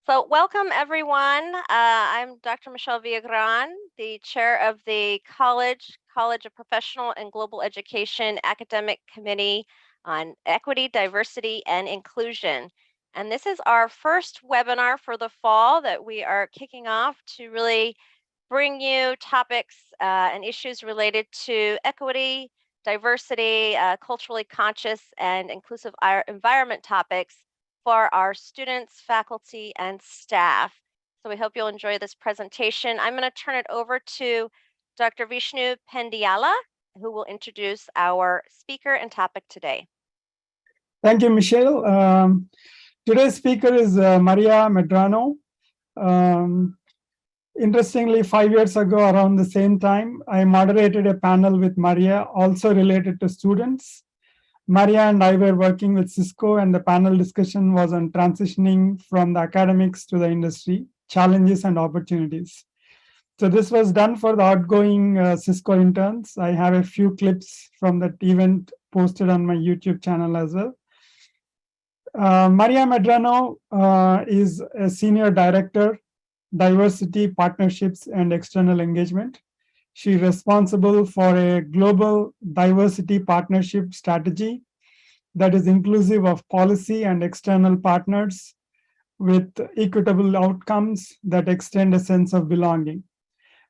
So welcome everyone. I'm Dr. Michelle Villagran, the chair of the College of Professional and Global Education Academic Committee on Equity, Diversity, and Inclusion. And this is our first webinar for the fall that we are kicking off to really bring you topics and issues related to equity, diversity, culturally conscious and inclusive environment topics for our students, faculty, and staff. So we hope you'll enjoy this presentation. I'm going to turn it over to Dr. Vishnu Pendyala, who will introduce our speaker and topic today. Thank you, Michelle. Today's speaker is Maria Medrano. Interestingly, 5 years ago, around the same time, I moderated a panel with Maria, also related to students. Maria and I were working with Cisco, and the panel discussion was on transitioning from the academics to the industry, challenges and opportunities. So this was done for the outgoing Cisco interns. I have a few clips from that event posted on my YouTube channel as well. Maria Medrano is a senior director, diversity, partnerships, and external engagement. She's responsible for a global diversity partnership strategy that is inclusive of policy and external partners with equitable outcomes that extend a sense of belonging.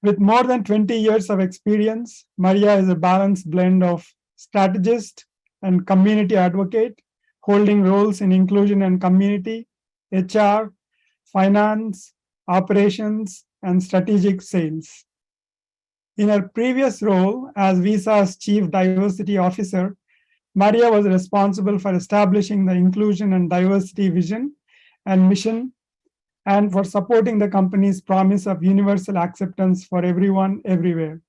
With more than 20 years of experience, Maria is a balanced blend of strategist and community advocate, holding roles in inclusion and community, HR, finance, operations, and strategic sales. In her previous role as Visa's Chief Diversity Officer, Maria was responsible for establishing the inclusion and diversity vision and mission, and for supporting the company's promise of universal acceptance for everyone, everywhere.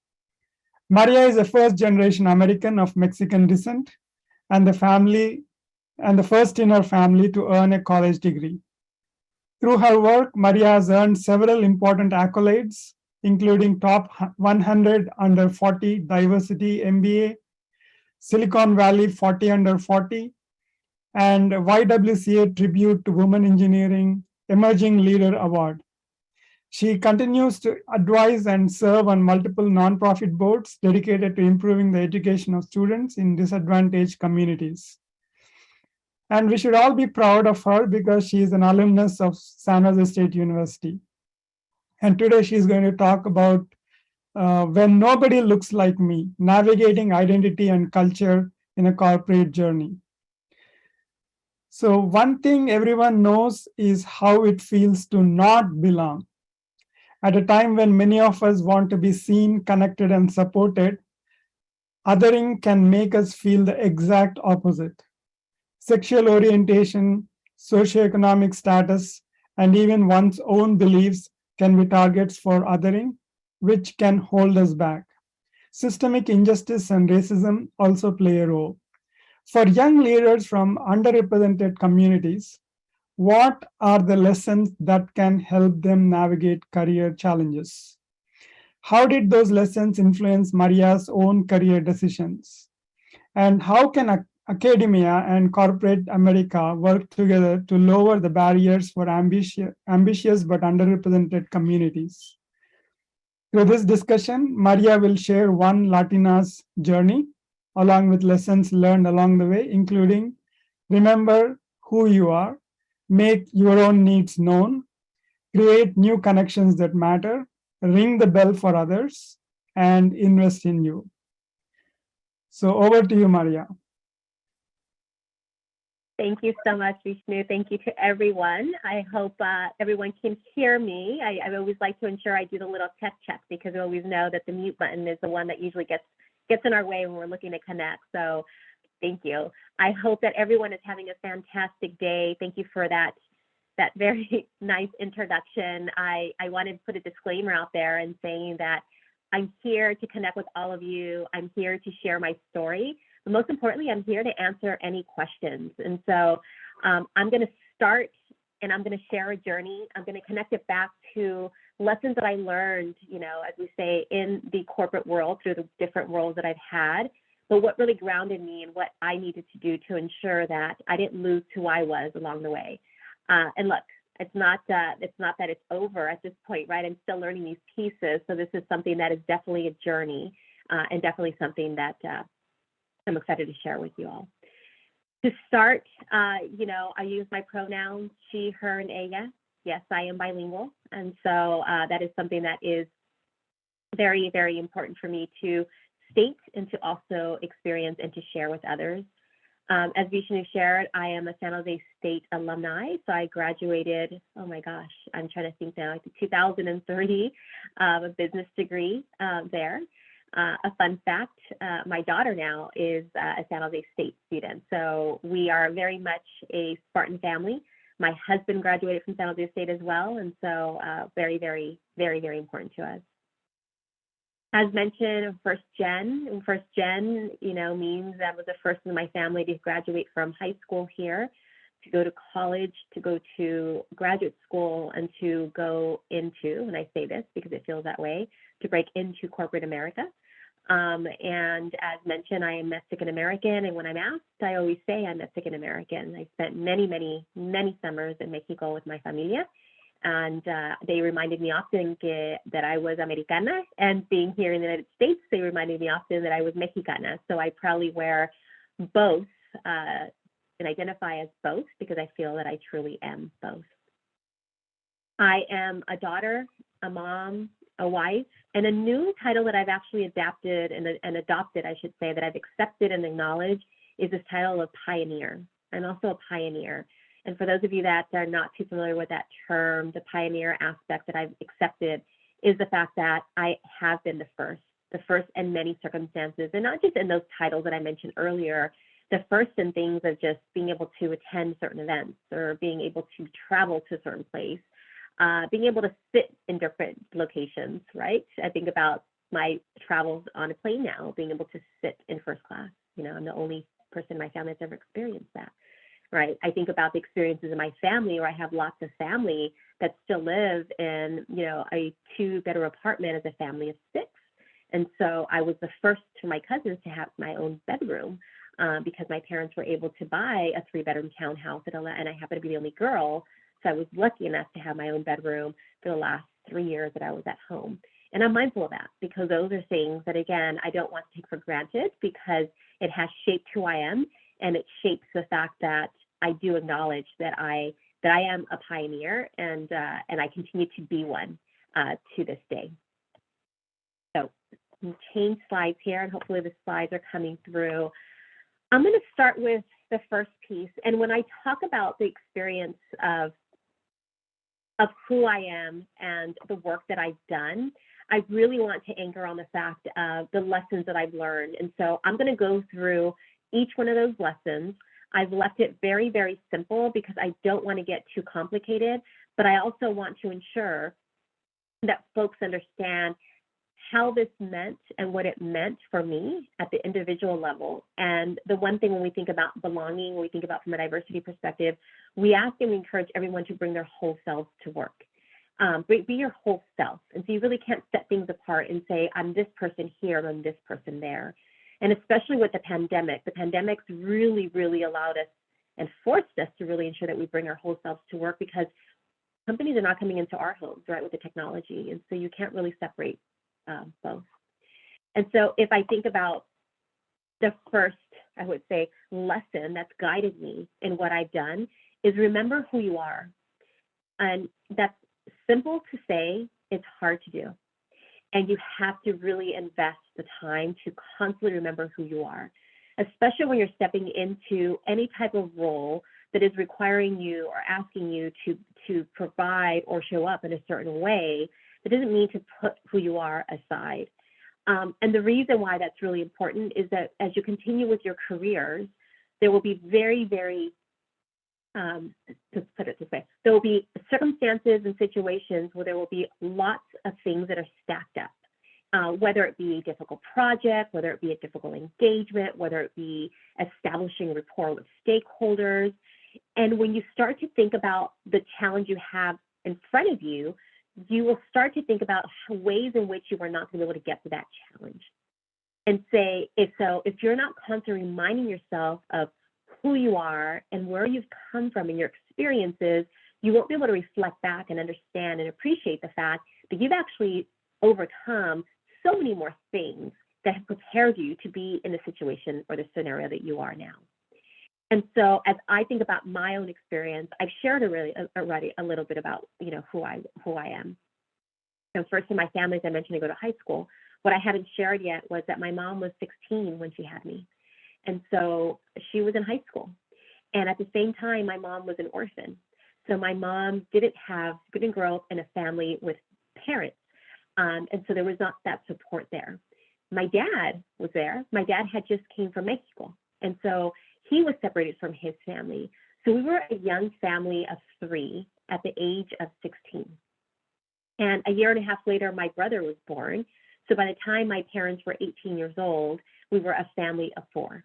Maria is a first-generation American of Mexican descent, and the first in her family to earn a college degree. Through her work, Maria has earned several important accolades, including top 100 under 40 diversity MBA, Silicon Valley 40 under 40, and YWCA Tribute to Women Engineering Emerging Leader Award. She continues to advise and serve on multiple nonprofit boards dedicated to improving the education of students in disadvantaged communities. And we should all be proud of her because she is an alumnus of San Jose State University. And today she's going to talk about when nobody looks like me, navigating identity and culture in a corporate journey. So one thing everyone knows is how it feels to not belong. At a time when many of us want to be seen, connected, and supported, othering can make us feel the exact opposite. Sexual orientation, socioeconomic status, and even one's own beliefs can be targets for othering, which can hold us back. Systemic injustice and racism also play a role. For young leaders from underrepresented communities, what are the lessons that can help them navigate career challenges? How did those lessons influence Maria's own career decisions? And how can academia and corporate America work together to lower the barriers for ambitious but underrepresented communities? Through this discussion, Maria will share one Latina's journey, along with lessons learned along the way, including remember who you are, make your own needs known, create new connections that matter, ring the bell for others, and invest in you. So over to you, Maria. Thank you so much, Vishnu. Thank you to everyone. I hope everyone can hear me. I always like to ensure I do the little tech check because we always know that the mute button is the one that usually gets in our way when we're looking to connect. So thank you. I hope that everyone is having a fantastic day. Thank you for that very nice introduction. I wanted to put a disclaimer out there and saying that I'm here to connect with all of you. I'm here to share my story. But most importantly, I'm here to answer any questions. And so I'm going to start and I'm going to share a journey. I'm going to connect it back to lessons that I learned, as we say, in the corporate world through the different roles that I've had, but what really grounded me and what I needed to do to ensure that I didn't lose who I was along the way. And look, It's not that it's over at this point, right? I'm still learning these pieces. So this is something that is definitely a journey, and definitely something that I'm excited to share with you all. To start, you know, I use my pronouns she, her, and ella. Yes, I am bilingual. And so that is something that is very, very important for me to state and to also experience and to share with others. As Vishnu shared, I am a San Jose State alumni. So I graduated, oh my gosh, I'm trying to think now, like 2003, a business degree there. A fun fact, my daughter now is a San Jose State student. So we are very much a Spartan family. My husband graduated from San Jose State as well. And so very, very, very, very important to us. As mentioned, first gen, you know, means I was the first in my family to graduate from high school here, to go to college, to go to graduate school, and to go into, and I say this because it feels that way, to break into corporate America. And as mentioned, I am Mexican American, and when I'm asked, I always say I'm Mexican American. I spent many, many, many summers in Mexico with my familia. And they reminded me often that I was Americana, and being here in the United States, they reminded me often that I was Mexicana. So I proudly wear both and identify as both because I feel that I truly am both. I am a daughter, a mom, a wife, and a new title that I've actually adapted and adopted, I should say, that I've accepted and acknowledged is this title of pioneer. I'm also a pioneer. And for those of you that are not too familiar with that term, the pioneer aspect that I've accepted is the fact that I have been the first in many circumstances, and not just in those titles that I mentioned earlier, the first in things of just being able to attend certain events or being able to travel to a certain place, being able to sit in different locations, right? I think about my travels on a plane now, being able to sit in first class. You know, I'm the only person in my family that's ever experienced that. Right. I think about the experiences in my family where I have lots of family that still live in, you know, a 2-bedroom apartment as a family of 6. And so I was the first to my cousins to have my own bedroom because my parents were able to buy a 3-bedroom townhouse and I happened to be the only girl. So I was lucky enough to have my own bedroom for the last 3 years that I was at home. And I'm mindful of that because those are things that, again, I don't want to take for granted because it has shaped who I am, and it shapes the fact that I do acknowledge that I am a pioneer and I continue to be one to this day. So I'll change slides here, and hopefully the slides are coming through. I'm going to start with the first piece, and when I talk about the experience of who I am and the work that I've done, I really want to anchor on the fact of the lessons that I've learned. And so I'm going to go through each one of those lessons. I've left it very, very simple because I don't want to get too complicated, but I also want to ensure that folks understand how this meant and what it meant for me at the individual level. And the one thing when we think about belonging, when we think about from a diversity perspective, we ask and we encourage everyone to bring their whole selves to work. Be your whole self. And so you really can't set things apart and say, I'm this person here and I'm this person there. And especially with the pandemic's really, really allowed us and forced us to really ensure that we bring our whole selves to work because companies are not coming into our homes, right, with the technology. And so you can't really separate both. And so if I think about the first, I would say, lesson that's guided me in what I've done is remember who you are. And that's simple to say, it's hard to do. And you have to really invest the time to constantly remember who you are, especially when you're stepping into any type of role that is requiring you or asking you to provide or show up in a certain way. That doesn't mean to put who you are aside. And the reason why that's really important is that as you continue with your careers, there will be very, very, let's put it this way, there will be circumstances and situations where there will be lots of things that are stacked up, whether it be a difficult project, whether it be a difficult engagement, whether it be establishing rapport with stakeholders. And when you start to think about the challenge you have in front of you, you will start to think about ways in which you are not going to be able to get to that challenge. And say, if you're not constantly reminding yourself of who you are and where you've come from and your experiences, you won't be able to reflect back and understand and appreciate the fact that you've actually overcome so many more things that have prepared you to be in the situation or the scenario that you are now. And so as I think about my own experience, I've shared already a little bit about, you know, who I am. And first in my family, as I mentioned, I go to high school. What I haven't shared yet was that my mom was 16 when she had me. And so she was in high school. And at the same time, my mom was an orphan. So my mom didn't grow up in a family with parents. And so there was not that support there. My dad was there. My dad had just came from Mexico. And so he was separated from his family. So we were a young family of 3 at the age of 16. And a year and a half later, my brother was born. So by the time my parents were 18 years old, we were a family of 4.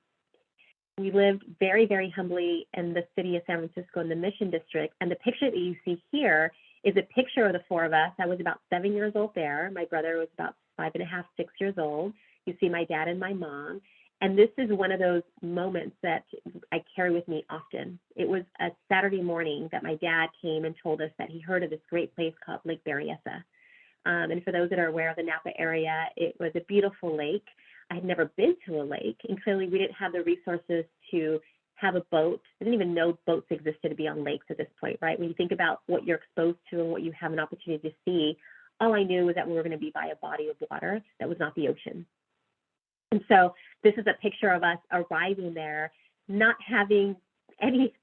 We lived very, very humbly in the city of San Francisco in the Mission District. And the picture that you see here is a picture of the 4 of us. I was about 7 years old there. My brother was about 5.5, 6 years old. You see my dad and my mom. And this is one of those moments that I carry with me often. It was a Saturday morning that my dad came and told us that he heard of this great place called Lake Berryessa. And for those that are aware of the Napa area, it was a beautiful lake. I had never been to a lake, and clearly we didn't have the resources to have a boat. I didn't even know boats existed to be on lakes at this point, right? When you think about what you're exposed to and what you have an opportunity to see, all I knew was that we were going to be by a body of water that was not the ocean. And so this is a picture of us arriving there, not having any,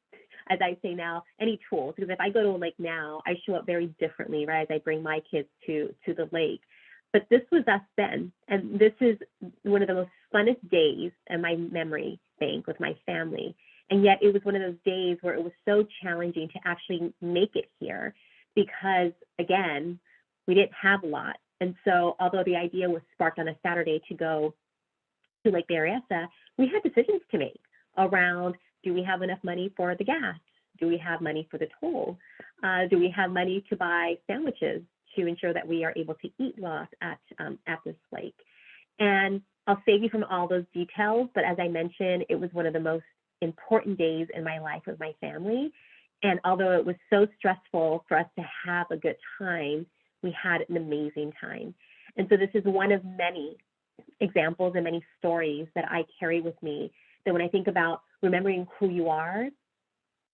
as I say now, any tools. Because if I go to a lake now, I show up very differently, right, as I bring my kids to the lake. But this was us then. And this is one of the most funnest days in my memory bank with my family. And yet it was one of those days where it was so challenging to actually make it here because, again, we didn't have a lot. And so although the idea was sparked on a Saturday to go to Lake Berryessa, we had decisions to make around, do we have enough money for the gas? Do we have money for the toll? Do we have money to buy sandwiches to ensure that we are able to eat well at this lake? And I'll save you from all those details, but as I mentioned, it was one of the most important days in my life with my family. And although it was so stressful for us to have a good time, we had an amazing time. And so this is one of many examples and many stories that I carry with me, that when I think about remembering who you are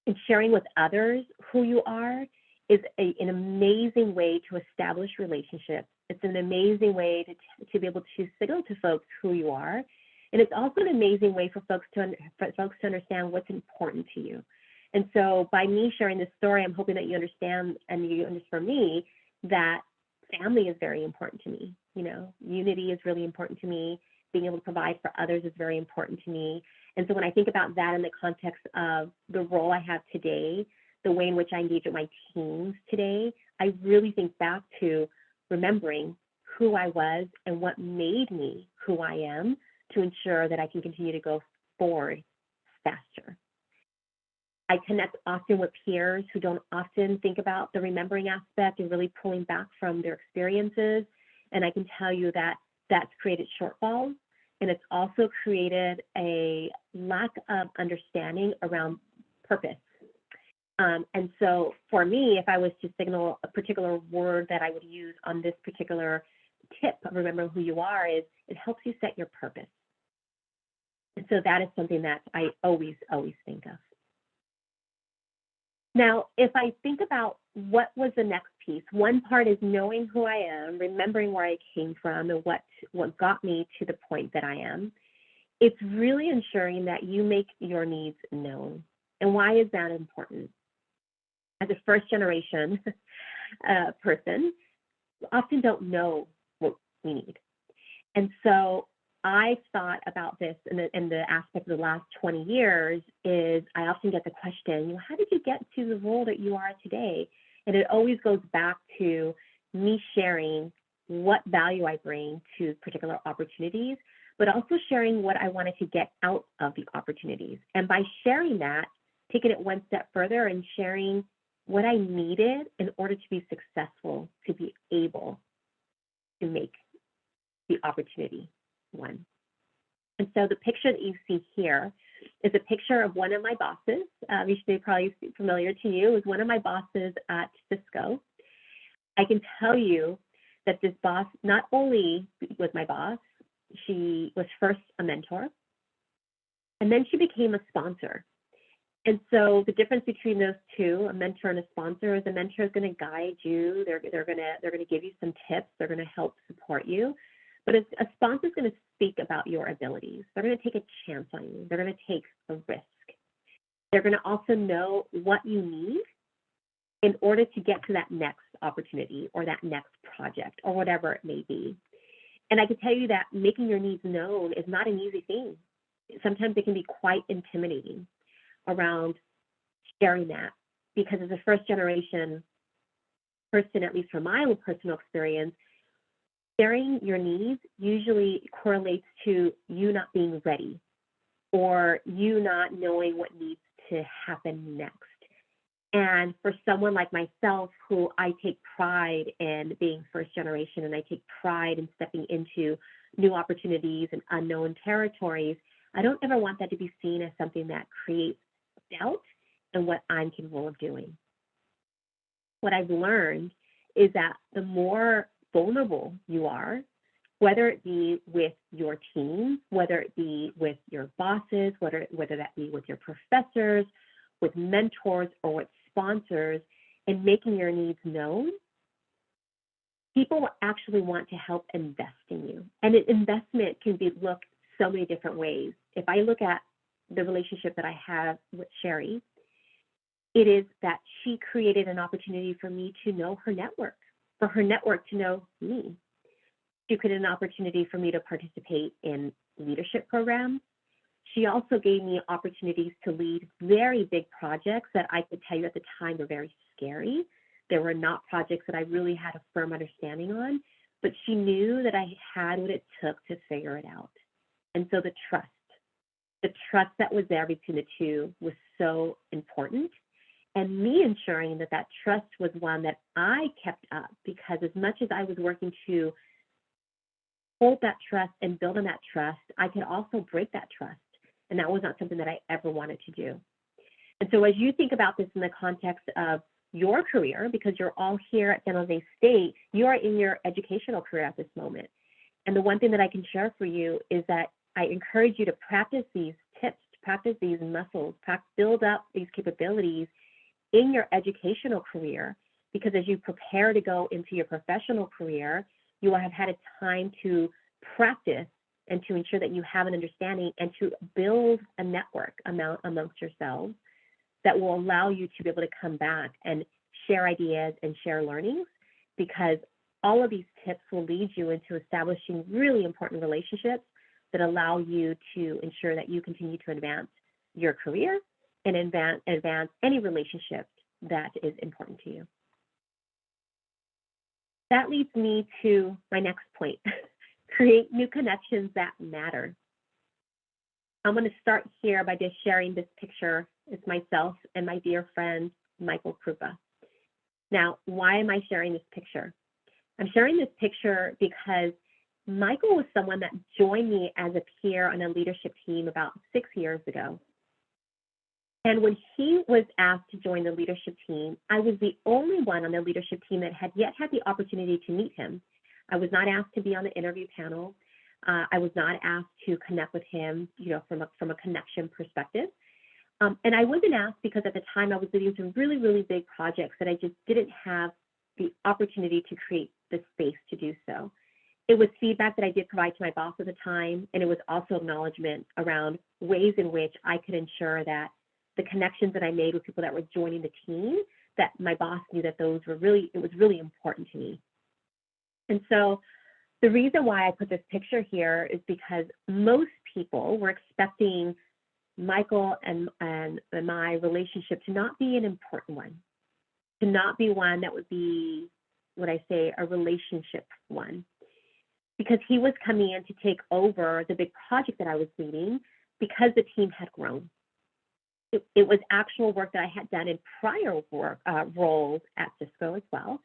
and sharing with others who you are is an amazing way to establish relationships. It's an amazing way to be able to signal to folks who you are. And it's also an amazing way for folks to understand what's important to you. And so by me sharing this story, I'm hoping that you understand, and you understand for me, that family is very important to me. You know, unity is really important to me. Being able to provide for others is very important to me. And so when I think about that in the context of the role I have today, the way in which I engage with my teams today, I really think back to remembering who I was and what made me who I am to ensure that I can continue to go forward faster. I connect often with peers who don't often think about the remembering aspect and really pulling back from their experiences. And I can tell you that that's created shortfalls, and it's also created a lack of understanding around purpose. And so for me, if I was to signal a particular word that I would use on this particular tip of remembering who you are, is it helps you set your purpose. And so that is something that I always think of. Now, if I think about what was the next piece, one part is knowing who I am, remembering where I came from and what got me to the point that I am. It's really ensuring that you make your needs known. And why is that important? As a first generation person, often don't know what we need. And so I thought about this in the aspect of the last 20 years is I often get the question, how did you get to the role that you are today? And it always goes back to me sharing what value I bring to particular opportunities, but also sharing what I wanted to get out of the opportunities. And by sharing that, taking it one step further and sharing what I needed in order to be successful, to be able to make the opportunity one. And so the picture that you see here is a picture of one of my bosses. Vishnu, probably familiar to you, is one of my bosses at Cisco. I can tell you that this boss not only was my boss, she was first a mentor, and then she became a sponsor. And so the difference between those two, a mentor and a sponsor, is a mentor is going to guide you. They're going to give you some tips. They're going to help support you. But a sponsor is going to speak about your abilities. They're going to take a chance on you. They're going to take a risk. They're going to also know what you need in order to get to that next opportunity or that next project or whatever it may be. And I can tell you that making your needs known is not an easy thing. Sometimes it can be quite intimidating around sharing that, because as a first generation person, at least from my own personal experience, sharing your needs usually correlates to you not being ready or you not knowing what needs to happen next. And for someone like myself, who I take pride in being first generation and I take pride in stepping into new opportunities and unknown territories, I don't ever want that to be seen as something that creates doubt in what I'm capable of doing. What I've learned is that the more vulnerable you are, whether it be with your team, whether it be with your bosses, whether that be with your professors, with mentors, or with sponsors, and making your needs known, people actually want to help invest in you. And an investment can be looked so many different ways. If I look at the relationship that I have with Sherry, it is that she created an opportunity for me to know her network, for her network to know me. She created an opportunity for me to participate in leadership programs. She also gave me opportunities to lead very big projects that I could tell you at the time were very scary. They were not projects that I really had a firm understanding on, but she knew that I had what it took to figure it out. And so the trust that was there between the two was so important. And me ensuring that that trust was one that I kept up, because as much as I was working to hold that trust and build on that trust, I could also break that trust. And that was not something that I ever wanted to do. And so as you think about this in the context of your career, because you're all here at San Jose State, you are in your educational career at this moment. And the one thing that I can share for you is that I encourage you to practice these tips, practice these muscles, build up these capabilities in your educational career, because as you prepare to go into your professional career, you will have had a time to practice and to ensure that you have an understanding and to build a network amongst yourselves that will allow you to be able to come back and share ideas and share learnings, because all of these tips will lead you into establishing really important relationships that allow you to ensure that you continue to advance your career and advance any relationship that is important to you. That leads me to my next point. Create new connections that matter. I'm going to start here by just sharing this picture. It's myself and my dear friend, Michael Krupa. Now, why am I sharing this picture? I'm sharing this picture because Michael was someone that joined me as a peer on a leadership team about 6 years ago. And when he was asked to join the leadership team, I was the only one on the leadership team that had yet had the opportunity to meet him. I was not asked to be on the interview panel. I was not asked to connect with him, from a connection perspective. And I wasn't asked because at the time I was leading some really, really big projects that I just didn't have the opportunity to create the space to do so. It was feedback that I did provide to my boss at the time, and it was also acknowledgement around ways in which I could ensure that the connections that I made with people that were joining the team, that my boss knew that it was really important to me. And so the reason why I put this picture here is because most people were expecting Michael and my relationship to not be an important one, to not be one that would be, what I say, a relationship one, because he was coming in to take over the big project that I was leading because the team had grown. It was actual work that I had done in prior roles at Cisco as well.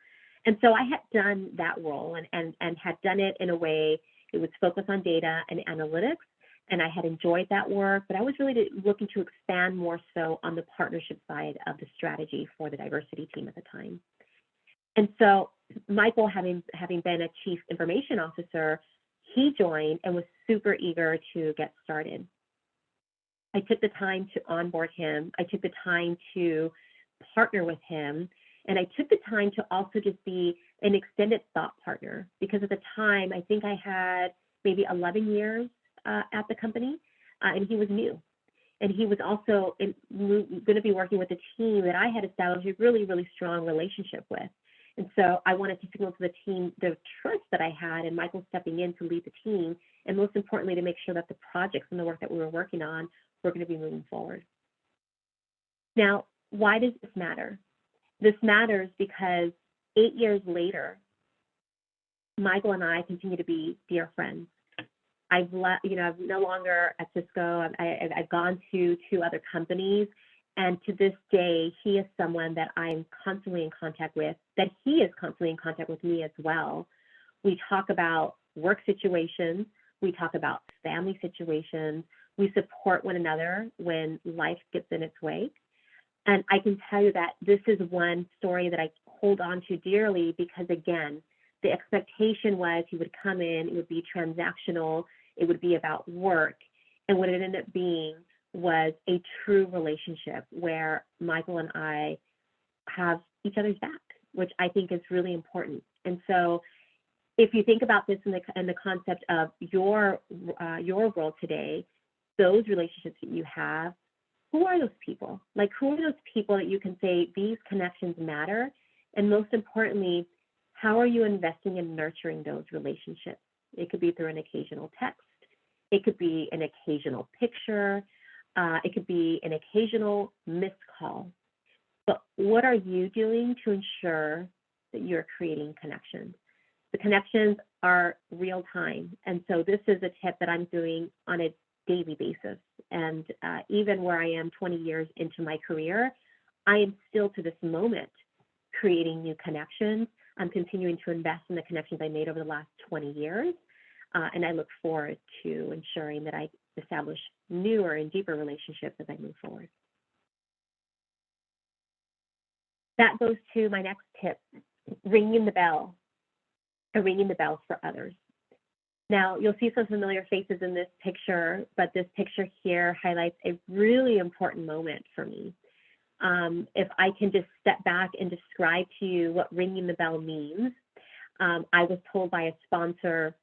And so I had done that role and had done it in a way, it was focused on data and analytics and I had enjoyed that work, but I was really looking to expand more so on the partnership side of the strategy for the diversity team at the time. And so Michael, having been a chief information officer, he joined and was super eager to get started. I took the time to onboard him. I took the time to partner with him. And I took the time to also just be an extended thought partner, because at the time, I think I had maybe 11 years at the company, and he was new. And he was also going to be working with a team that I had established a really, really strong relationship with. And so I wanted to signal to the team the trust that I had in Michael stepping in to lead the team, and most importantly, to make sure that the projects and the work that we were working on were going to be moving forward. Now, why does this matter? This matters because 8 years later, Michael and I continue to be dear friends. I'm no longer at Cisco. I've gone to 2 other companies, and to this day, he is someone that I'm constantly in contact with, that he is constantly in contact with me as well. We talk about work situations. We talk about family situations. We support one another when life gets in its way. And I can tell you that this is one story that I hold on to dearly, because again, the expectation was he would come in, it would be transactional, it would be about work. And what it ended up being was a true relationship where Michael and I have each other's back, which I think is really important. And so if you think about this in the concept of your world today, those relationships that you have, who are those people? Like, who are those people that you can say these connections matter? And most importantly, how are you investing in nurturing those relationships? It could be through an occasional text. It could be an occasional picture. It could be an occasional missed call. But what are you doing to ensure that you're creating connections? The connections are real time. And so this is a tip that I'm doing on a daily basis. And even where I am 20 years into my career, I am still to this moment creating new connections. I'm continuing to invest in the connections I made over the last 20 years. And I look forward to ensuring that I establish newer and deeper relationships as I move forward. That goes to my next tip, ringing the bell, or ringing the bells for others. Now, you'll see some familiar faces in this picture, but this picture here highlights a really important moment for me. If I can just step back and describe to you what ringing the bell means, I was told by a sponsor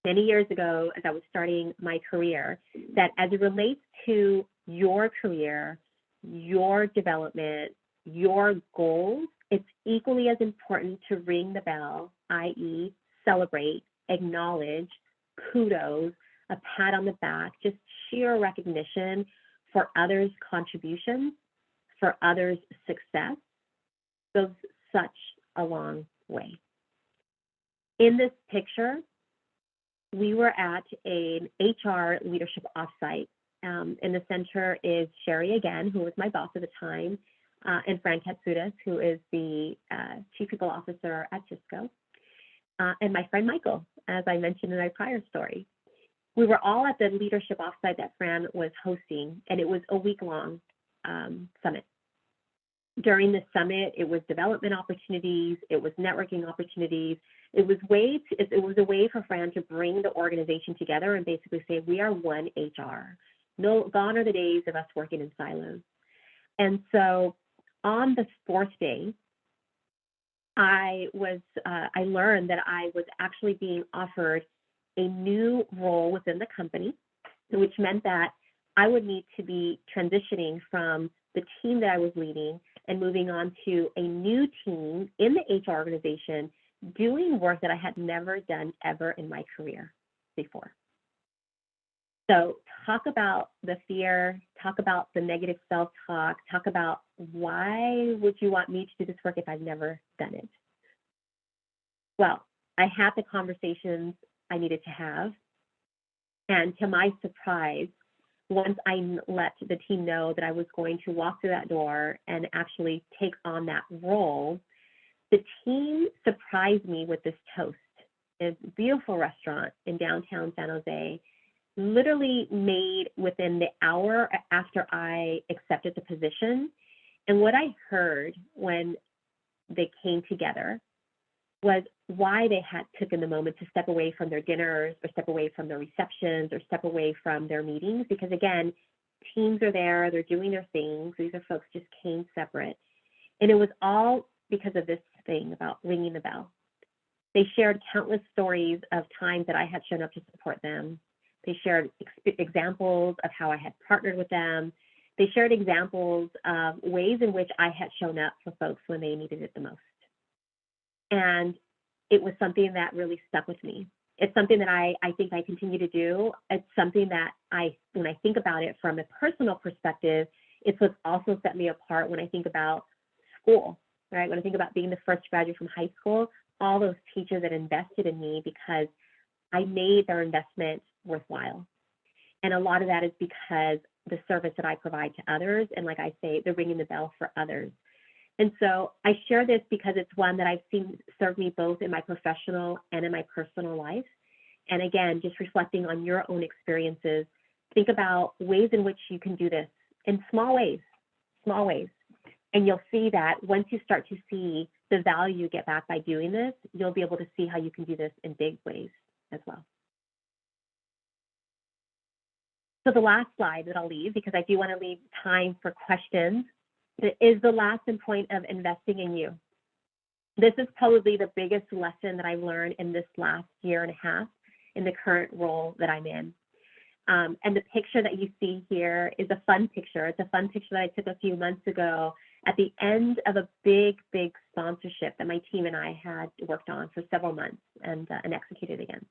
many years ago as I was starting my career that as it relates to your career, your development, your goals, it's equally as important to ring the bell, i.e. celebrate, acknowledge, kudos, a pat on the back, just sheer recognition for others' contributions, for others' success, goes such a long way. In this picture, we were at an HR leadership offsite. In the center is Sherry again, who was my boss at the time, and Fran Katsudas, who is the Chief People Officer at Cisco, and my friend Michael, as I mentioned in my prior story. We were all at the leadership offsite that Fran was hosting, and it was a week-long summit. During the summit, it was development opportunities, it was networking opportunities. It was a way for Fran to bring the organization together and basically say, we are one HR. No, gone are the days of us working in silos. And so on the 4th day, I learned that I was actually being offered a new role within the company, which meant that I would need to be transitioning from the team that I was leading and moving on to a new team in the HR organization, doing work that I had never done ever in my career before. So talk about the fear, talk about the negative self-talk, talk about why would you want me to do this work if I've never done it? Well, I had the conversations I needed to have. And to my surprise, once I let the team know that I was going to walk through that door and actually take on that role, the team surprised me with this toast. It's a beautiful restaurant in downtown San Jose. literally made within the hour after I accepted the position. And what I heard when they came together was why they had taken the moment to step away from their dinners or step away from their receptions or step away from their meetings. Because again, teams are there, they're doing their things. These are folks just came separate. And it was all because of this thing about ringing the bell. They shared countless stories of times that I had shown up to support them. They shared examples of how I had partnered with them. They shared examples of ways in which I had shown up for folks when they needed it the most. And it was something that really stuck with me. It's something that I think I continue to do. It's something that when I think about it from a personal perspective, it's what's also set me apart when I think about school, right? When I think about being the first graduate from high school, all those teachers that invested in me because I made their investment worthwhile. And a lot of that is because the service that I provide to others, and like I say, the ringing the bell for others. And so I share this because it's one that I've seen serve me both in my professional and in my personal life. And again, just reflecting on your own experiences, think about ways in which you can do this in small ways. And you'll see that once you start to see the value you get back by doing this, you'll be able to see how you can do this in big ways as well. So the last slide that I'll leave, because I do want to leave time for questions, is the last point of investing in you. This is probably the biggest lesson that I've learned in this last year and a half in the current role that I'm in. And the picture that you see here is a fun picture. It's a fun picture that I took a few months ago at the end of a big sponsorship that my team and I had worked on for several months and executed again.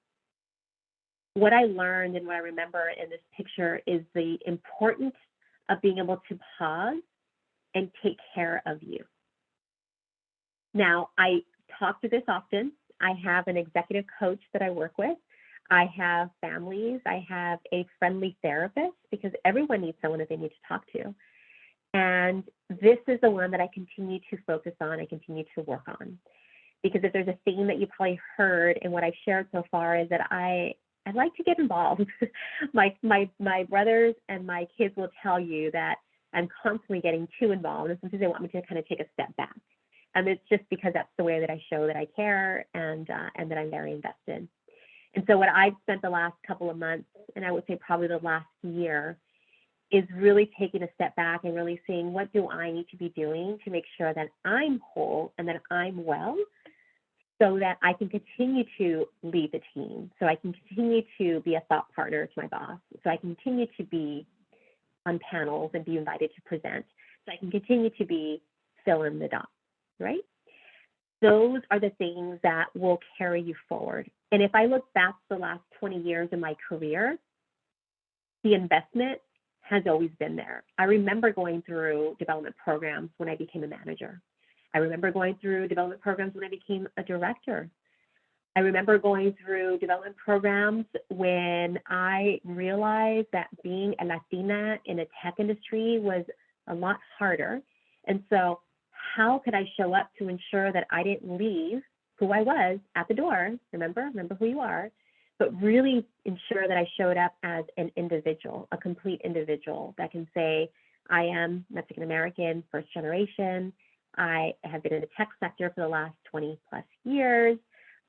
What I learned and what I remember in this picture is the importance of being able to pause and take care of you. Now, I talk to this often. I have an executive coach that I work with. I have families. I have a friendly therapist, because everyone needs someone that they need to talk to. And this is the one that I continue to focus on, I continue to work on. Because if there's a theme that you probably heard in what I've shared so far is that I like to get involved. my brothers and my kids will tell you that I'm constantly getting too involved, and sometimes they want me to kind of take a step back. And it's just because that's the way that I show that I care and that I'm very invested. And so what I've spent the last couple of months, and I would say probably the last year, is really taking a step back and really seeing what do I need to be doing to make sure that I'm whole and that I'm well, so that I can continue to lead the team, so I can continue to be a thought partner to my boss, so I can continue to be on panels and be invited to present, so I can continue to be fill in the dots, right? Those are the things that will carry you forward. And if I look back the last 20 years in my career, the investment has always been there. I remember going through development programs when I became a manager. I remember going through development programs when I became a director. I remember going through development programs when I realized that being a Latina in a tech industry was a lot harder. And so how could I show up to ensure that I didn't leave who I was at the door? Remember who you are, but really ensure that I showed up as an individual, a complete individual that can say, I am Mexican American, first generation. I have been in the tech sector for the last 20 plus years.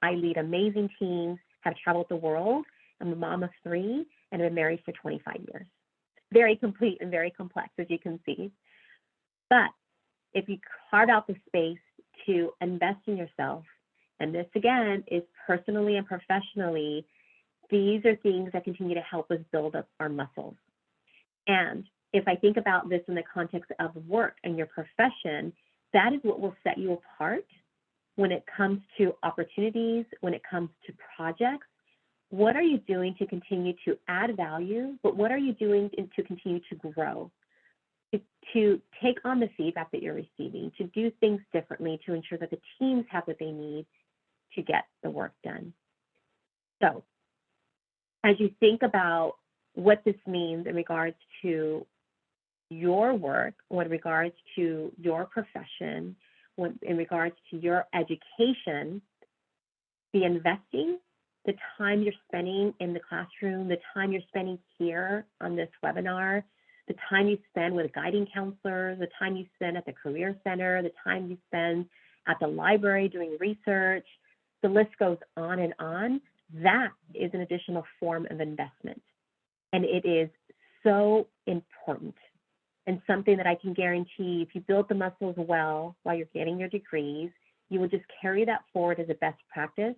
I lead amazing teams, have traveled the world. I'm a mom of 3 and I've been married for 25 years. Very complete and very complex, as you can see. But if you carve out the space to invest in yourself, and this again is personally and professionally, these are things that continue to help us build up our muscles. And if I think about this in the context of work and your profession, that is what will set you apart when it comes to opportunities, when it comes to projects. What are you doing to continue to add value, but what are you doing to continue to grow, to take on the feedback that you're receiving, to do things differently, to ensure that the teams have what they need to get the work done. So as you think about what this means in regards to your work, in regards to your profession, in regards to your education, the investing the time you're spending in the classroom, the time you're spending here on this webinar, the time you spend with guiding counselors, the time you spend at the Career Center, the time you spend at the library doing research, the list goes on and on. That is an additional form of investment. And it is so important and something that I can guarantee if you build the muscles well while you're getting your degrees, you will just carry that forward as a best practice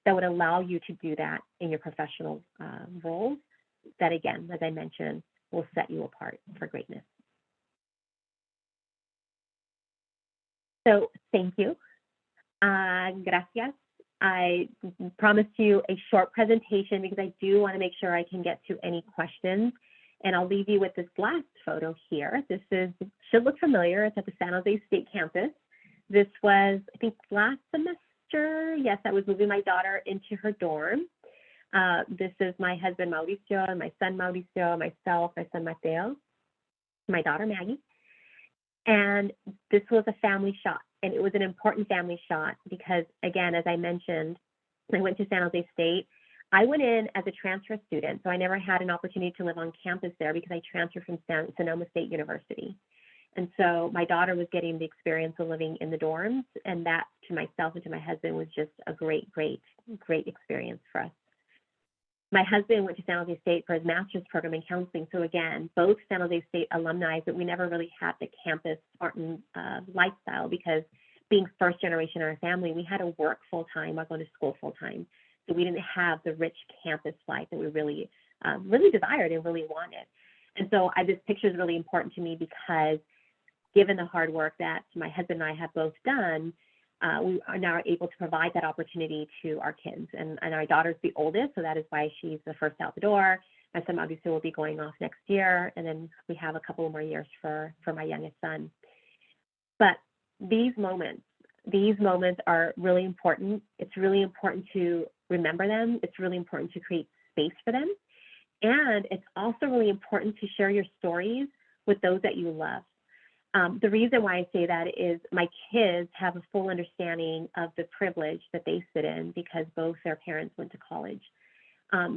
that would allow you to do that in your professional roles that, again, as I mentioned, will set you apart for greatness. So thank you. Gracias. I promised you a short presentation because I do want to make sure I can get to any questions. And I'll leave you with this last photo here. This should look familiar. It's at the San Jose State campus. This was, I think, last semester. Yes, I was moving my daughter into her dorm. This is my husband, Mauricio, and my son, Mauricio, myself, my son, Mateo, my daughter, Maggie. And this was a family shot. And it was an important family shot because, again, as I mentioned, I went to San Jose State. I went in as a transfer student, so I never had an opportunity to live on campus there because I transferred from Sonoma State University. And so my daughter was getting the experience of living in the dorms, and that to myself and to my husband was just a great, great, great experience for us. My husband went to San Jose State for his master's program in counseling. So again, both San Jose State alumni, but we never really had the campus Spartan lifestyle because being first generation in our family, we had to work full time while going to school full time. So we didn't have the rich campus life that we really, really desired and really wanted. And so this picture is really important to me because given the hard work that my husband and I have both done, we are now able to provide that opportunity to our kids. And our daughter's the oldest, so that is why she's the first out the door. My son obviously will be going off next year, and then we have a couple more years for my youngest son. But these moments are really important. It's really important to remember them. It's really important to create space for them. And it's also really important to share your stories with those that you love. The reason why I say that is my kids have a full understanding of the privilege that they sit in because both their parents went to college.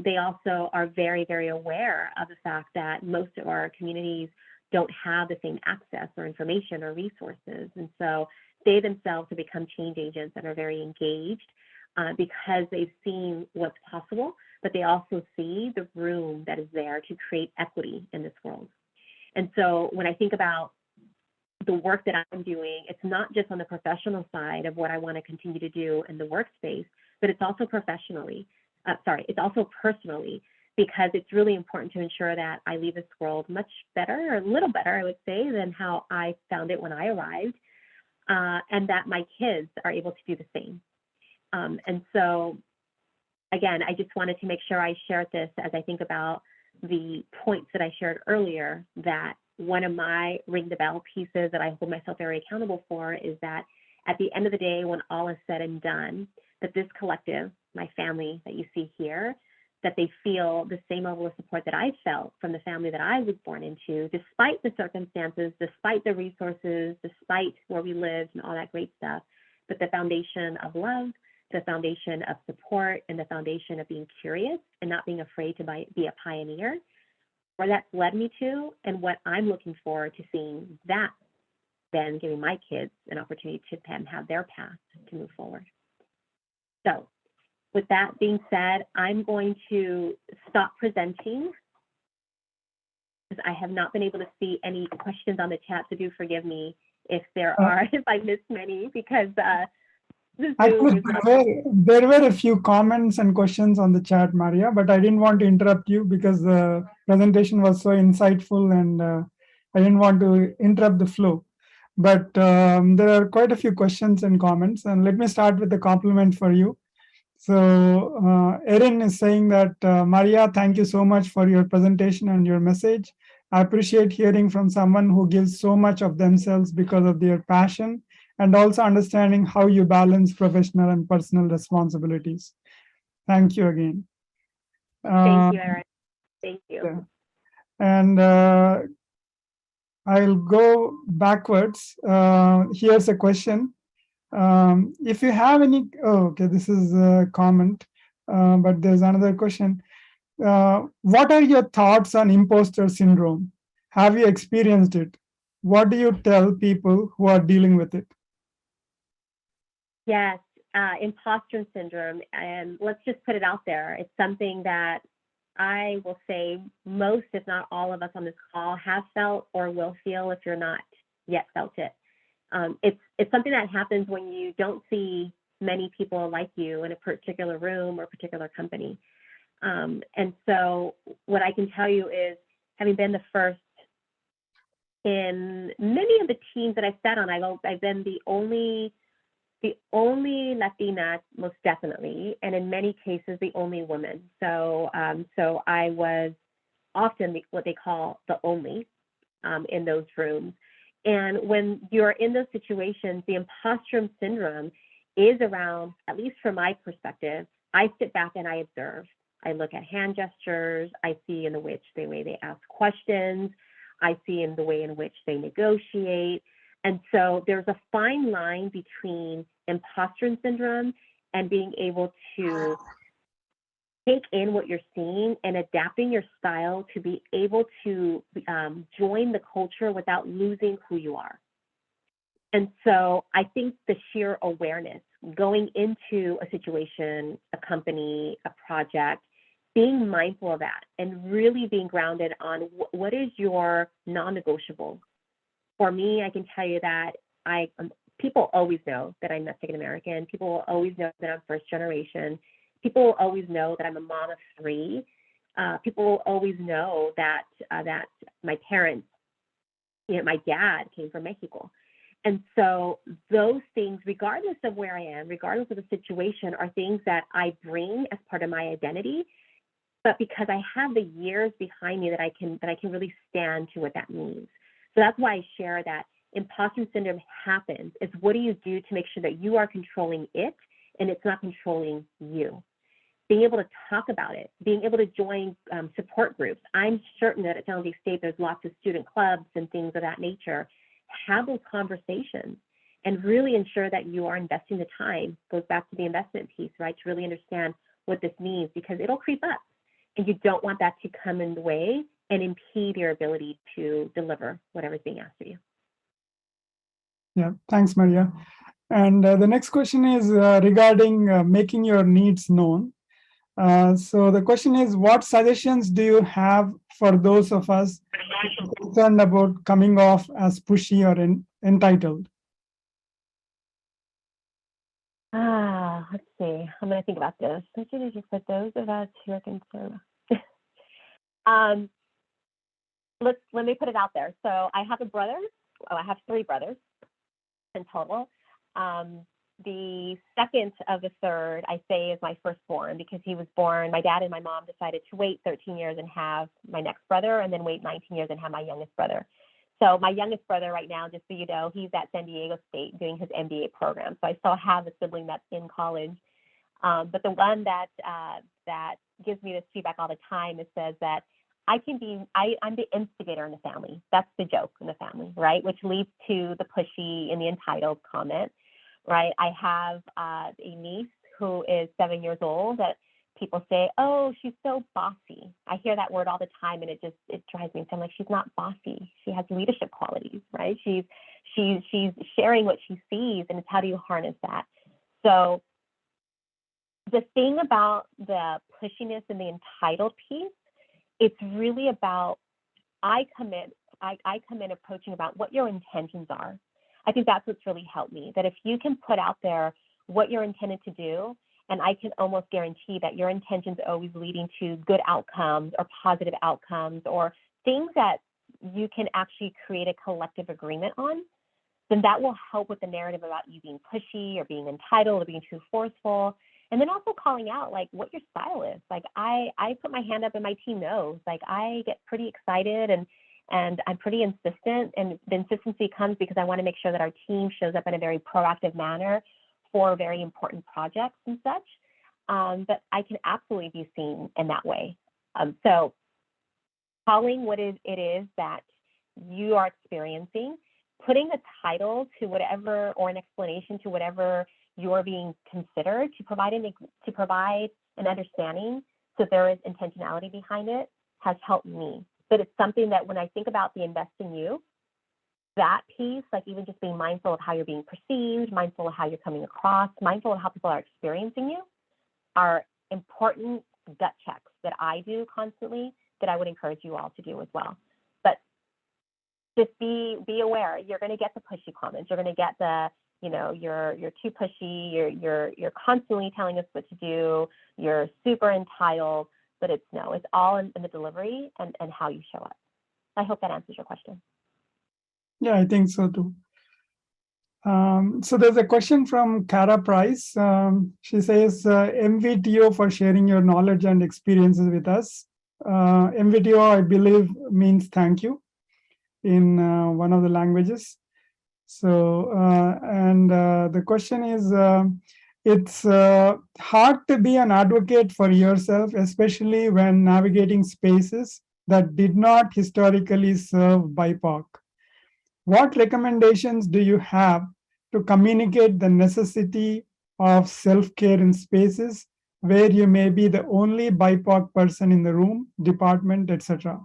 They also are very, very aware of the fact that most of our communities don't have the same access or information or resources. And so they themselves have become change agents and are very engaged because they've seen what's possible, but they also see the room that is there to create equity in this world. And so when I think about the work that I'm doing, it's not just on the professional side of what I want to continue to do in the workspace, but it's also it's also personally, because it's really important to ensure that I leave this world much better, or a little better, I would say, than how I found it when I arrived, and that my kids are able to do the same. And so, again, I just wanted to make sure I shared this as I think about the points that I shared earlier, that one of my ring the bell pieces that I hold myself very accountable for is that at the end of the day, when all is said and done, that this collective, my family that you see here, that they feel the same level of support that I felt from the family that I was born into, despite the circumstances, despite the resources, despite where we lived and all that great stuff, but the foundation of love, the foundation of support, and the foundation of being curious and not being afraid to be a pioneer, where that's led me to, and what I'm looking forward to seeing that then giving my kids an opportunity to have their path to move forward. So with that being said, I'm going to stop presenting because I have not been able to see any questions on the chat, so do forgive me if there are, if I missed many, because Actually, there were a few comments and questions on the chat, Maria, but I didn't want to interrupt you because the presentation was so insightful and I didn't want to interrupt the flow. But there are quite a few questions and comments, and let me start with a compliment for you. So Erin is saying that, Maria, thank you so much for your presentation and your message. I appreciate hearing from someone who gives so much of themselves because of their passion, and also understanding how you balance professional and personal responsibilities. Thank you again. Thank you, Erin. Thank you. Yeah. And I'll go backwards. Here's a question. If you have any, okay, this is a comment. But there's another question. What are your thoughts on imposter syndrome? Have you experienced it? What do you tell people who are dealing with it? Yes, imposter syndrome, and let's just put it out there. It's something that I will say most, if not all of us on this call have felt or will feel if you're not yet felt it. It's something that happens when you don't see many people like you in a particular room or particular company. And so what I can tell you is, having been the first in many of the teams that I've sat on, I've been the only Latina, most definitely, and in many cases the only woman. So so I was often what they call the only in those rooms. And when you're in those situations, the imposter syndrome is around, at least from my perspective, I sit back and I observe. I look at hand gestures. I see in the way they ask questions. I see in the way in which they negotiate. And so there's a fine line between imposter syndrome and being able to take in what you're seeing and adapting your style to be able to join the culture without losing who you are. And so I think the sheer awareness going into a situation, a company, a project, being mindful of that and really being grounded on what is your non-negotiable. For me, I can tell you that people always know that I'm Mexican American. People will always know that I'm first generation. People will always know that I'm a mom of 3. People will always know that that my parents, my dad came from Mexico. And so those things, regardless of where I am, regardless of the situation, are things that I bring as part of my identity. But because I have the years behind me that I can really stand to what that means. So that's why I share that imposter syndrome happens. Is what do you do to make sure that you are controlling it and it's not controlling you? Being able to talk about it, being able to join support groups. I'm certain that at San Jose State, there's lots of student clubs and things of that nature. Have those conversations and really ensure that you are investing the time. Goes back to the investment piece, right? To really understand what this means, because it'll creep up and you don't want that to come in the way and impede your ability to deliver whatever's being asked of you. Yeah, thanks, Maria. And the next question is regarding making your needs known. So the question is, what suggestions do you have for those of us concerned about coming off as pushy or entitled? Let's see. I'm going to think about this. For those of us who are concerned. Let me put it out there. So I have a brother. I have 3 brothers in total. The second of the third, I say, is my firstborn because he was born. My dad and my mom decided to wait 13 years and have my next brother, and then wait 19 years and have my youngest brother. So my youngest brother right now, just so you know, he's at San Diego State doing his MBA program. So I still have a sibling that's in college. But the one that gives me this feedback all the time, it says that I'm the instigator in the family. That's the joke in the family, right? Which leads to the pushy and the entitled comment, right? I have a niece who is 7 years old that people say, oh, she's so bossy. I hear that word all the time, and it drives me. So I'm like, she's not bossy. She has leadership qualities, right? She's sharing what she sees, and it's how do you harness that? So the thing about the pushiness and the entitled piece, it's really about I come in approaching about what your intentions are. I think that's what's really helped me, that if you can put out there what you're intended to do, and I can almost guarantee that your intentions are always leading to good outcomes or positive outcomes or things that you can actually create a collective agreement on, then that will help with the narrative about you being pushy or being entitled or being too forceful. And then also calling out like what your style is. Like I put my hand up and my team knows, like I get pretty excited and I'm pretty insistent, and the insistency comes because I want to make sure that our team shows up in a very proactive manner for very important projects and such. But I can absolutely be seen in that way. So calling what it is that you are experiencing, putting a title to whatever or an explanation to whatever you're being considered to provide an understanding, so there is intentionality behind it, has helped me. But it's something that when I think about the invest in you, that piece, like even just being mindful of how you're being perceived, mindful of how you're coming across, mindful of how people are experiencing you, are important gut checks that I do constantly that I would encourage you all to do as well. But just be aware. You're going to get the pushy comments. You're going to get the, you know, you're too pushy. You're constantly telling us what to do. You're super entitled. But it's all in the delivery and how you show up. I hope that answers your question. Yeah, I think so too. So there's a question from Cara Price. She says, MVTO for sharing your knowledge and experiences with us. MVTO, I believe, means thank you in one of the languages. So, the question is, it's hard to be an advocate for yourself, especially when navigating spaces that did not historically serve BIPOC. What recommendations do you have to communicate the necessity of self-care in spaces where you may be the only BIPOC person in the room, department, etc.?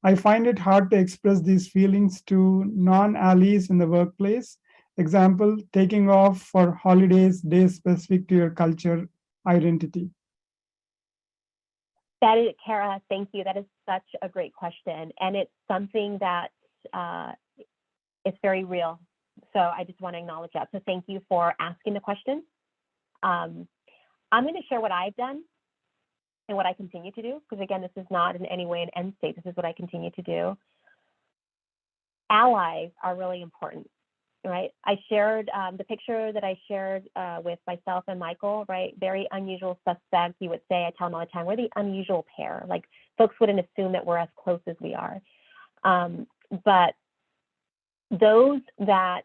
I find it hard to express these feelings to non-allies in the workplace. Example, taking off for holidays, days specific to your culture, identity. That is, Cara, thank you. That is such a great question. And it's something that it's very real. So I just want to acknowledge that. So thank you for asking the question. I'm going to share what I've done and what I continue to do, because again, this is not in any way an end state. This is what I continue to do. Allies are really important, right? I shared the picture that I shared with myself and Michael, right? Very unusual suspect, you would say. I tell them all the time, we're the unusual pair. Like, folks wouldn't assume that we're as close as we are. But those that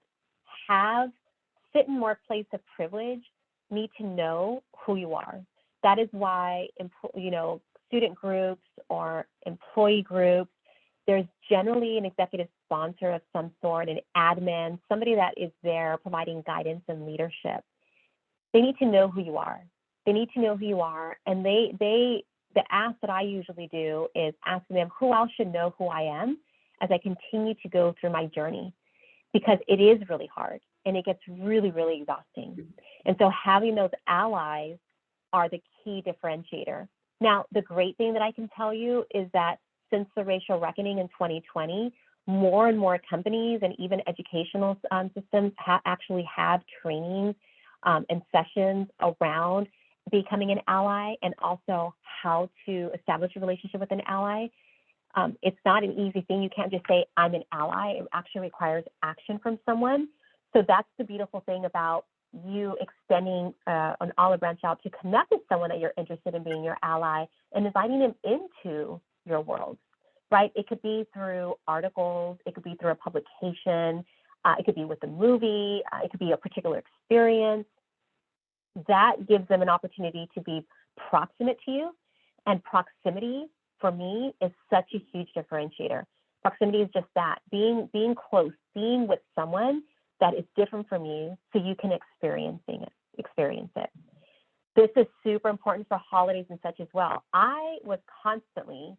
sit in more place of privilege need to know who you are. That is why, student groups or employee groups, there's generally an executive sponsor of some sort, an admin, somebody that is there providing guidance and leadership. They need to know who you are. They need to know who you are. And the ask that I usually do is asking them, who else should know who I am as I continue to go through my journey? Because it is really hard and it gets really, really exhausting. And so having those allies are the key differentiator. Now, the great thing that I can tell you is that since the racial reckoning in 2020, more and more companies and even educational systems actually have trainings and sessions around becoming an ally and also how to establish a relationship with an ally. It's not an easy thing. You can't just say, I'm an ally. It actually requires action from someone. So that's the beautiful thing about you extending an olive branch out to connect with someone that you're interested in being your ally and inviting them into your world, right? It could be through articles. It could be through a publication. It could be with a movie. It could be a particular experience. That gives them an opportunity to be proximate to you. And proximity, for me, is such a huge differentiator. Proximity is just that, being close, being with someone that is different from you so you can experience it. This is super important for holidays and such as well. I was constantly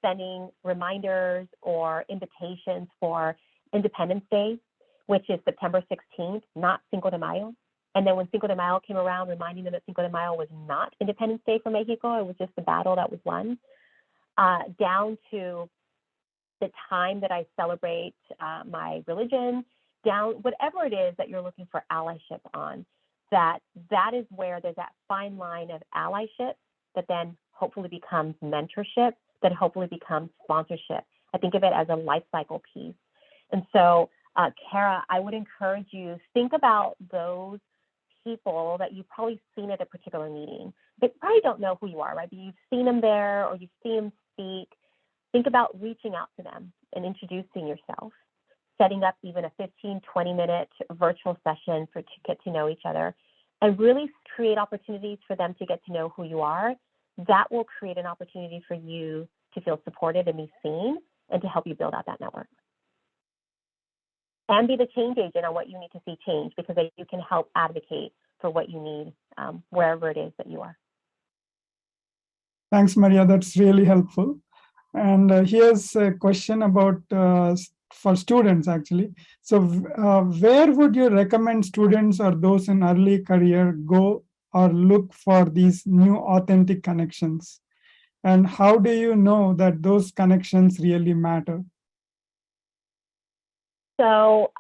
sending reminders or invitations for Independence Day, which is September 16th, not Cinco de Mayo. And then when Cinco de Mayo came around, reminding them that Cinco de Mayo was not Independence Day for Mexico, it was just the battle that was won, down to the time that I celebrate my religion, down whatever it is that you're looking for allyship on, that is where there's that fine line of allyship that then hopefully becomes mentorship, that hopefully becomes sponsorship. I think of it as a life cycle piece. And so, Cara, I would encourage you, think about those people that you've probably seen at a particular meeting. They probably don't know who you are, right? But you've seen them there or you've seen them speak. Think about reaching out to them and introducing yourself, setting up even a 15, 20-minute virtual session to get to know each other and really create opportunities for them to get to know who you are. That will create an opportunity for you to feel supported and be seen and to help you build out that network. And be the change agent on what you need to see change, because you can help advocate for what you need, wherever it is that you are. Thanks, Maria. That's really helpful. And here's a question about for students, actually. So where would you recommend students or those in early career go or look for these new authentic connections? And how do you know that those connections really matter? So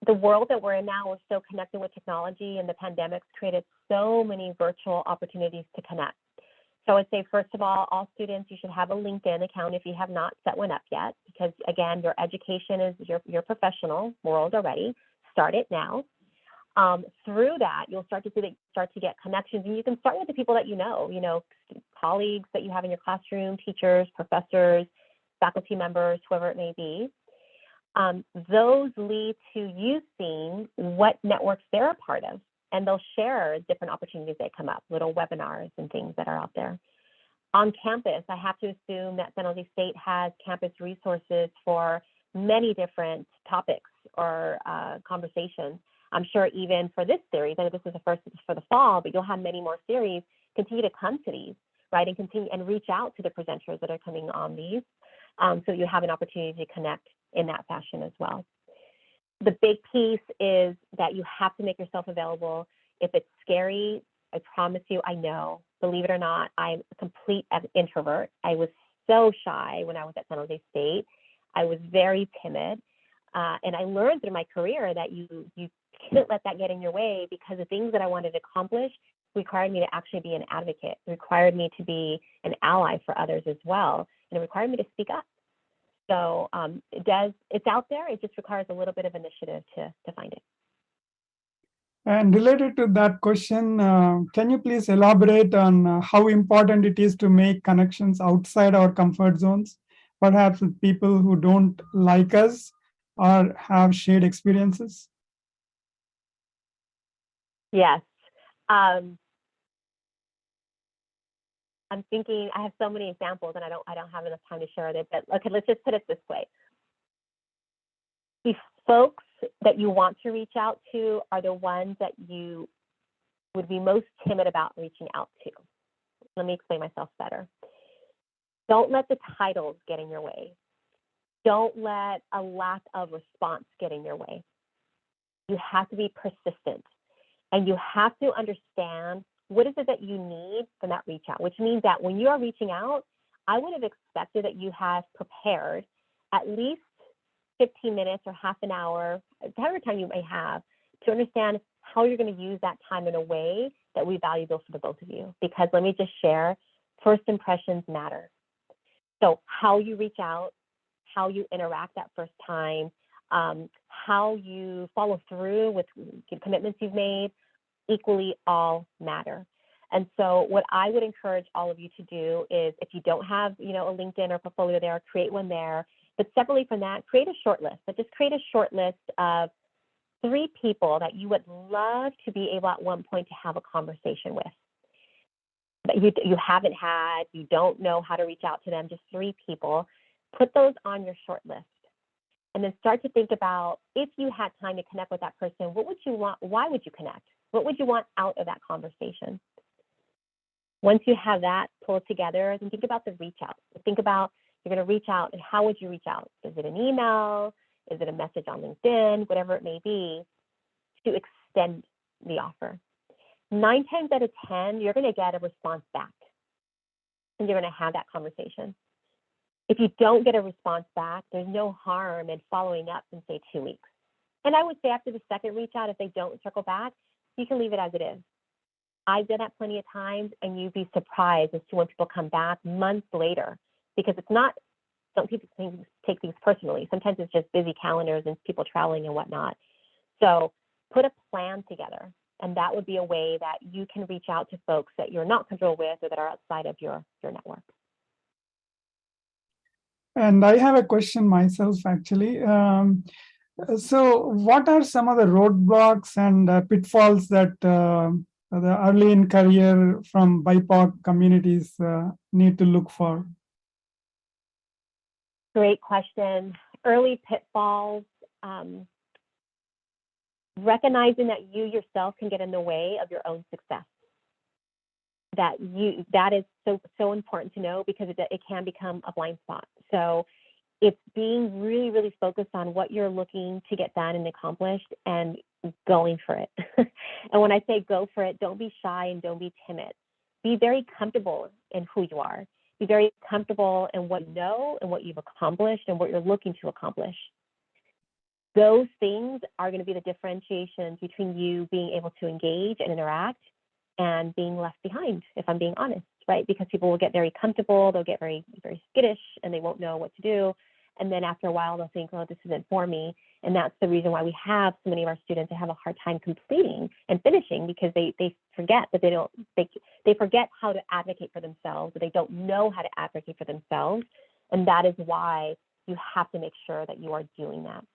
the world that we're in now, we're so connected with technology, and the pandemic's created so many virtual opportunities to connect. So I'd say, first of all students, you should have a LinkedIn account if you have not set one up yet, because again, your education is your professional world already. Start it now. Through that, you'll start to see that you start to get connections, and you can start with the people that you know, colleagues that you have in your classroom, teachers, professors, faculty members, whoever it may be. Those lead to you seeing what networks they're a part of, and they'll share different opportunities that come up, little webinars and things that are out there. On campus, I have to assume that San Jose State has campus resources for many different topics or conversations. I'm sure even for this series, I know this is the first for the fall, but you'll have many more series. Continue to come to these, right, and continue and reach out to the presenters that are coming on these, so you have an opportunity to connect in that fashion as well. The big piece is that you have to make yourself available. If it's scary, I promise you, I know, believe it or not, I'm a complete introvert. I was so shy when I was at San Jose State. I was very timid. And I learned through my career that you can't let that get in your way, because the things that I wanted to accomplish required me to actually be an advocate. It required me to be an ally for others as well. And it required me to speak up. So it's out there. It just requires a little bit of initiative to find it. And related to that question, can you please elaborate on how important it is to make connections outside our comfort zones, perhaps with people who don't like us or have shared experiences? Yes. I'm thinking, I have so many examples, and I don't have enough time to share it, but okay, let's just put it this way. The folks that you want to reach out to are the ones that you would be most timid about reaching out to. Let me explain myself better. Don't let the titles get in your way. Don't let a lack of response get in your way. You have to be persistent, and you have to understand what is it that you need from that reach out, which means that when you are reaching out, I would have expected that you have prepared at least 15 minutes or half an hour, whatever time you may have, to understand how you're going to use that time in a way that will be valuable for the both of you. Because let me just share, first impressions matter. So how you reach out, how you interact that first time, how you follow through with commitments you've made, equally all matter. And so what I would encourage all of you to do is, if you don't have, a LinkedIn or portfolio there, create one there. But separately from that, create a short list. But just create a short list of 3 people that you would love to be able at one point to have a conversation with. That you haven't had, you don't know how to reach out to them, just 3 people. Put those on your short list. And then start to think about, if you had time to connect with that person, what would you want? Why would you connect? What would you want out of that conversation? Once you have that pulled together, then think about the reach out. Think about, you're going to reach out, and how would you reach out? Is it an email? Is it a message on LinkedIn? Whatever it may be, to extend the offer. 9 times out of 10, you're going to get a response back, and you're going to have that conversation. If you don't get a response back, there's no harm in following up in, say, 2 weeks. And I would say after the second reach out, if they don't circle back, you can leave it as it is. I've done that plenty of times, and you'd be surprised as to when people come back months later, because it's not, don't people take things personally. Sometimes it's just busy calendars and people traveling and whatnot. So put a plan together, and that would be a way that you can reach out to folks that you're not comfortable with or that are outside of your network. And I have a question myself, actually. So what are some of the roadblocks and pitfalls that the early in career from BIPOC communities need to look for? Great question. Early pitfalls. recognizing that you yourself can get in the way of your own success. That is so important to know, because it can become a blind spot. So it's being really, really focused on what you're looking to get done and accomplished and going for it. And when I say go for it, don't be shy and don't be timid. Be very comfortable in who you are. Be very comfortable in what you know and what you've accomplished and what you're looking to accomplish. Those things are going to be the differentiations between you being able to engage and interact and being left behind, if I'm being honest, right? Because people will get very comfortable, they'll get very, very skittish, and they won't know what to do. And then after a while, they'll think, oh, this isn't for me. And that's the reason why we have so many of our students that have a hard time completing and finishing, because they forget that they forget how to advocate for themselves, or they don't know how to advocate for themselves. And that is why you have to make sure that you are doing that.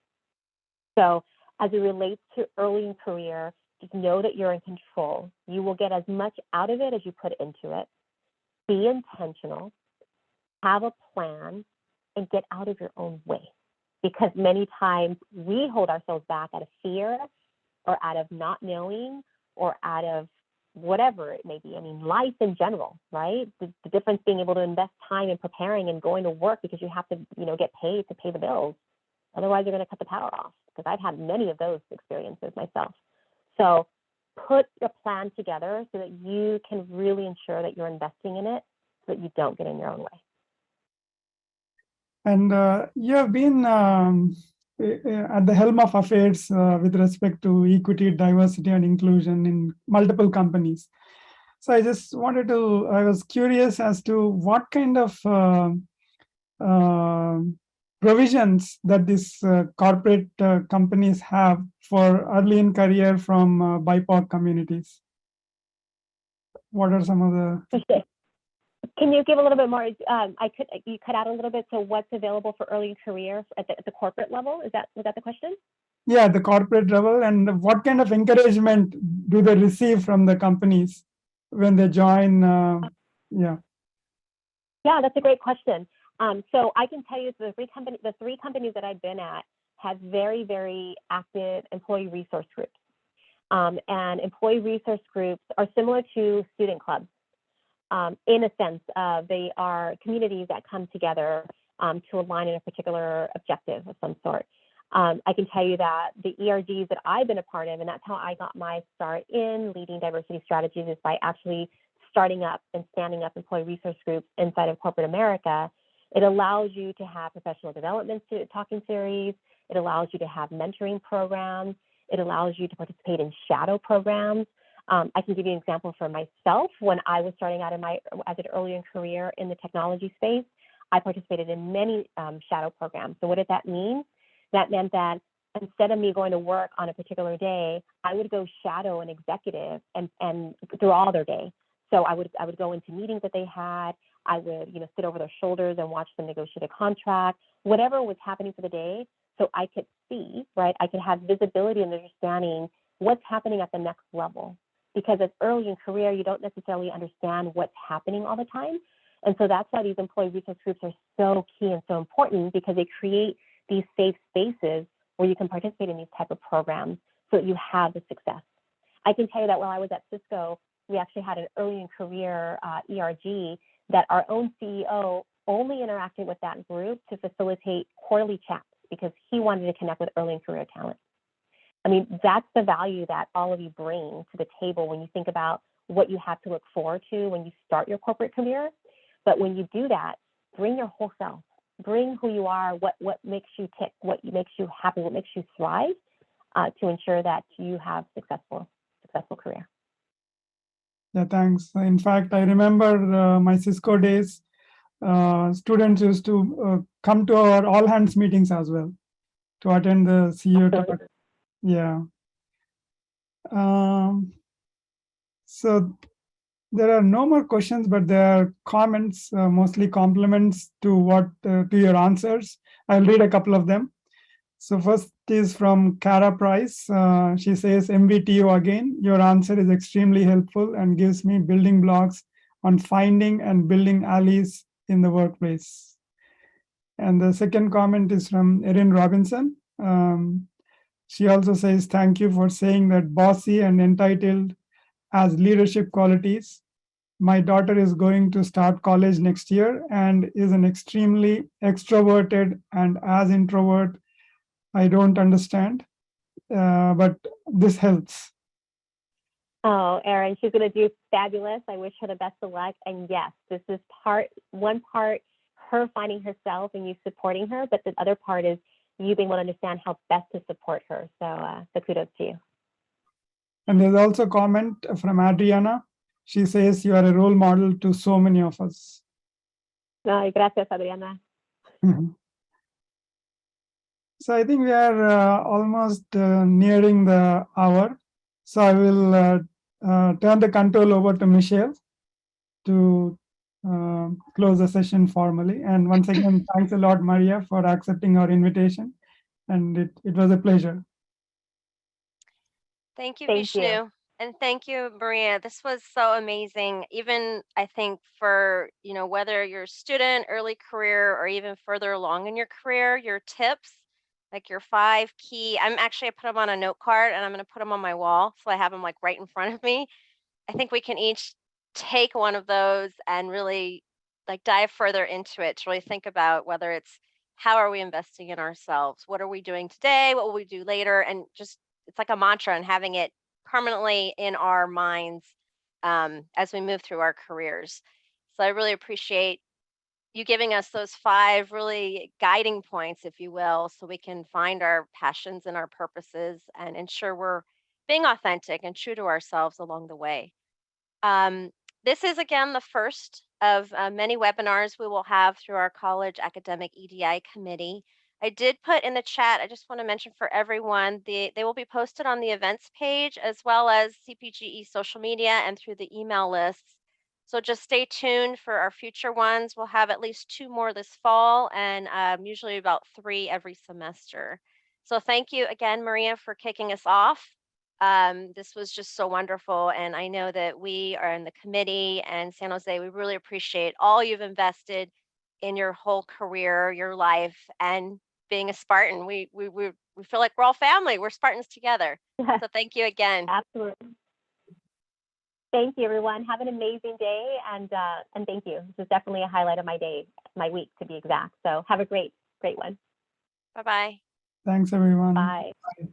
So as it relates to early in career, just know that you're in control. You will get as much out of it as you put into it. Be intentional, have a plan, and get out of your own way. Because many times we hold ourselves back out of fear, or out of not knowing, or out of whatever it may be. I mean, life in general, right? The difference being able to invest time in preparing and going to work because you have to, get paid to pay the bills. Otherwise, you're going to cut the power off, because I've had many of those experiences myself. So put a plan together so that you can really ensure that you're investing in it, so that you don't get in your own way. And you have been at the helm of affairs with respect to equity, diversity, and inclusion in multiple companies. So I was curious as to what kind of provisions that these corporate companies have for early in career from BIPOC communities. What are some of the... Okay. Can you give a little bit more? You cut out a little bit. So what's available for early career at the corporate level? Was that the question? Yeah, the corporate level, and what kind of encouragement do they receive from the companies when they join? Yeah, that's a great question. So I can tell you the three companies that I've been at have very, very active employee resource groups. And employee resource groups are similar to student clubs. In a sense, they are communities that come together to align in a particular objective of some sort. I can tell you that the ERGs that I've been a part of, and that's how I got my start in leading diversity strategies, is by actually starting up and standing up employee resource groups inside of corporate America. It allows you to have professional development talking series. It allows you to have mentoring programs. It allows you to participate in shadow programs. I can give you an example for myself. When I was starting out as an early in career in the technology space, I participated in many shadow programs. So what did that mean? That meant that instead of me going to work on a particular day, I would go shadow an executive and through all their day. So I would go into meetings that they had. I would sit over their shoulders and watch them negotiate a contract, whatever was happening for the day. So I could see, right? I could have visibility and understanding what's happening at the next level. Because as early in career, you don't necessarily understand what's happening all the time. And so that's why these employee resource groups are so key and so important, because they create these safe spaces where you can participate in these type of programs so that you have the success. I can tell you that while I was at Cisco, we actually had an early in career ERG that our own CEO only interacted with that group to facilitate quarterly chats, because he wanted to connect with early in career talent. I mean, that's the value that all of you bring to the table when you think about what you have to look forward to when you start your corporate career. But when you do that, bring your whole self, bring who you are, what makes you tick, what makes you happy, what makes you thrive, to ensure that you have successful career. Yeah, thanks. In fact, I remember my Cisco days, students used to come to our all hands meetings as well to attend the CEO talk. Yeah. So there are no more questions, but there are comments, mostly compliments to your answers. I'll read a couple of them. So first is from Cara Price. She says, MVTO again, your answer is extremely helpful and gives me building blocks on finding and building allies in the workplace. And the second comment is from Erin Robinson. She also says, thank you for saying that bossy and entitled as leadership qualities. My daughter is going to start college next year and is an extremely extroverted and as introvert. I don't understand, but this helps. Oh, Erin, she's going to do fabulous. I wish her the best of luck. And yes, this is one part, her finding herself and you supporting her, but the other part is you being able to understand how best to support her. So kudos to you. And there's also a comment from Adriana. She says, you are a role model to so many of us. Ay, gracias, Adriana. So I think we are almost nearing the hour. So I will turn the control over to Michelle to close the session formally. And once again, thanks a lot, Maria, for accepting our invitation. And it was a pleasure. Thank you, Thank Vishnu. you. And thank you, Maria. This was so amazing. Even I think for, whether you're a student, early career, or even further along in your career, your tips, like your 5 key, I put them on a note card and I'm going to put them on my wall. So I have them like right in front of me. I think we can each take one of those and really like dive further into it to really think about whether it's how are we investing in ourselves? What are we doing today? What will we do later? And just it's like a mantra and having it permanently in our minds as we move through our careers. So I really appreciate you giving us those 5 really guiding points, if you will, so we can find our passions and our purposes and ensure we're being authentic and true to ourselves along the way. This is, again, the first of many webinars we will have through our college academic EDI committee. I did put in the chat, I just want to mention for everyone, they will be posted on the events page as well as CPGE social media and through the email lists. So just stay tuned for our future ones. We'll have at least 2 more this fall and usually about 3 every semester. So thank you again, Maria, for kicking us off. This was just so wonderful. And I know that we are in the committee and San Jose, we really appreciate all you've invested in your whole career, your life, and being a Spartan. We feel like we're all family. We're Spartans together. So thank you again. Absolutely. Thank you, everyone. Have an amazing day, and thank you. This is definitely a highlight of my day, my week to be exact. So have a great one. Bye-bye. Thanks, everyone. Bye. Bye.